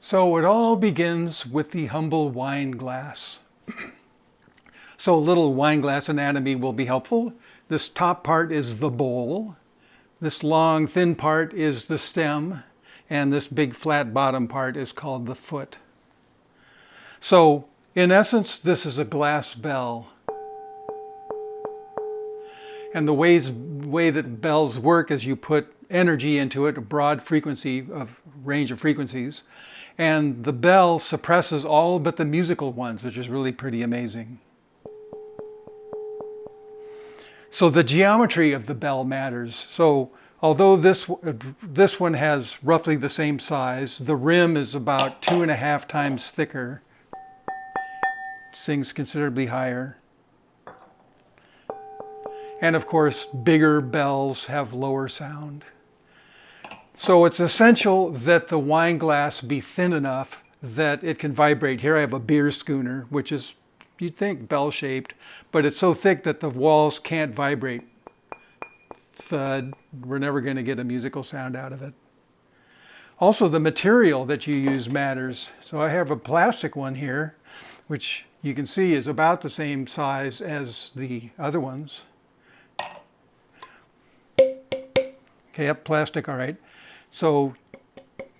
So it all begins with the humble wine glass. So a little wine glass anatomy will be helpful. This top part is the bowl. This long, thin part is the stem. And this big flat bottom part is called the foot. So in essence, this is a glass bell. And the way that bells work is you put energy into it, a broad frequency of range of frequencies, and the bell suppresses all but the musical ones, which is really pretty amazing. So the geometry of the bell matters. So although this one has roughly the same size, the rim is about 2.5 times thicker. Sings considerably higher. And of course, bigger bells have lower sound. So it's essential that the wine glass be thin enough that it can vibrate. Here I have a beer schooner, which is, you'd think, bell-shaped, but it's so thick that the walls can't vibrate. Thud. We're never going to get a musical sound out of it. Also, the material that you use matters. So I have a plastic one here, which you can see is about the same size as the other ones. Okay, yep, plastic, all right. So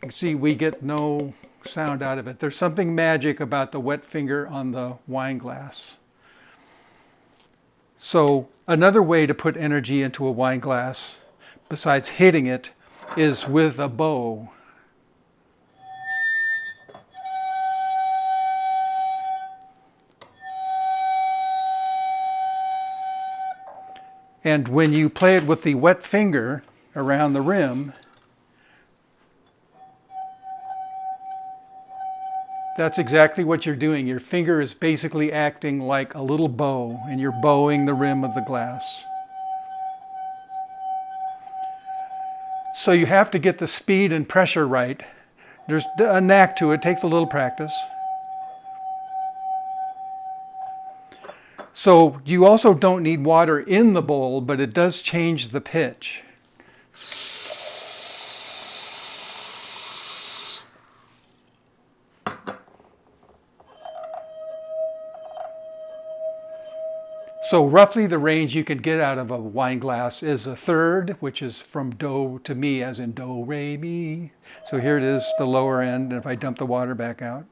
you see we get no sound out of it. There's something magic about the wet finger on the wine glass. So another way to put energy into a wine glass, besides hitting it, is with a bow. And when you play it with the wet finger around the rim, that's exactly what you're doing. Your finger is basically acting like a little bow, and you're bowing the rim of the glass. So you have to get the speed and pressure right. There's a knack to it. It takes a little practice. So you also don't need water in the bowl, but it does change the pitch. So roughly the range you can get out of a wine glass is a third, which is from do to mi, as in do, re, mi. So here it is, the lower end, and if I dump the water back out.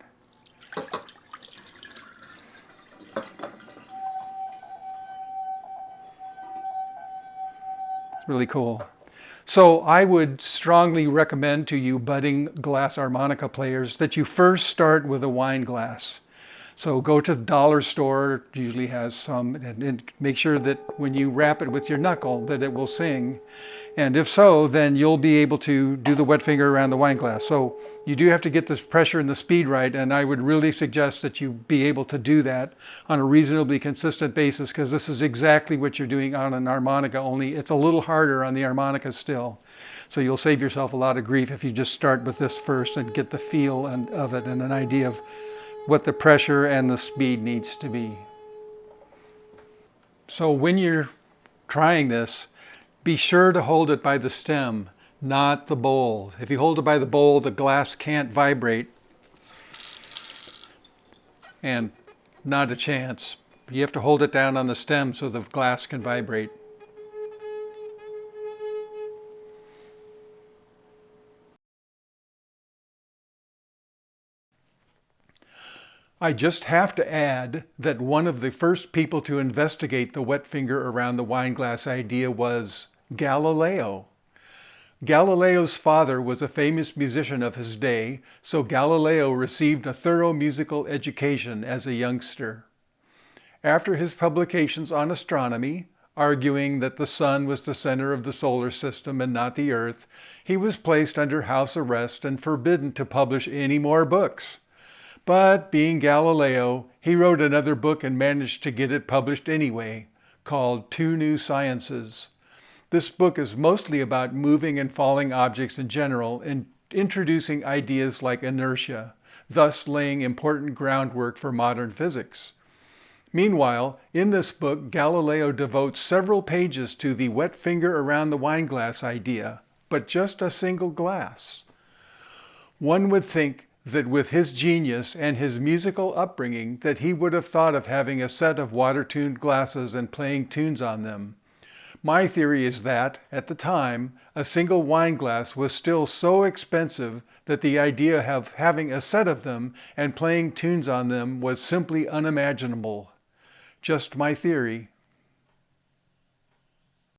It's really cool. So I would strongly recommend to you budding glass harmonica players that you first start with a wine glass. So go to the dollar store, it usually has some, and make sure that when you wrap it with your knuckle that it will sing. And if so, then you'll be able to do the wet finger around the wine glass. So you do have to get the pressure and the speed right, and I would really suggest that you be able to do that on a reasonably consistent basis, because this is exactly what you're doing on an harmonica, only it's a little harder on the harmonica still. So you'll save yourself a lot of grief if you just start with this first and get the feel of it and an idea of what the pressure and the speed needs to be. So when you're trying this, be sure to hold it by the stem, not the bowl. If you hold it by the bowl, the glass can't vibrate. And not a chance. You have to hold it down on the stem so the glass can vibrate. I just have to add that one of the first people to investigate the wet finger around the wine glass idea was Galileo. Galileo's father was a famous musician of his day, so Galileo received a thorough musical education as a youngster. After his publications on astronomy, arguing that the sun was the center of the solar system and not the earth, he was placed under house arrest and forbidden to publish any more books. But being Galileo, he wrote another book and managed to get it published anyway, called Two New Sciences. This book is mostly about moving and falling objects in general and introducing ideas like inertia, thus laying important groundwork for modern physics. Meanwhile, in this book, Galileo devotes several pages to the wet finger around the wine glass idea, but just a single glass. One would think that with his genius and his musical upbringing that he would have thought of having a set of water-tuned glasses and playing tunes on them. My theory is that, at the time, a single wine glass was still so expensive that the idea of having a set of them and playing tunes on them was simply unimaginable. Just my theory.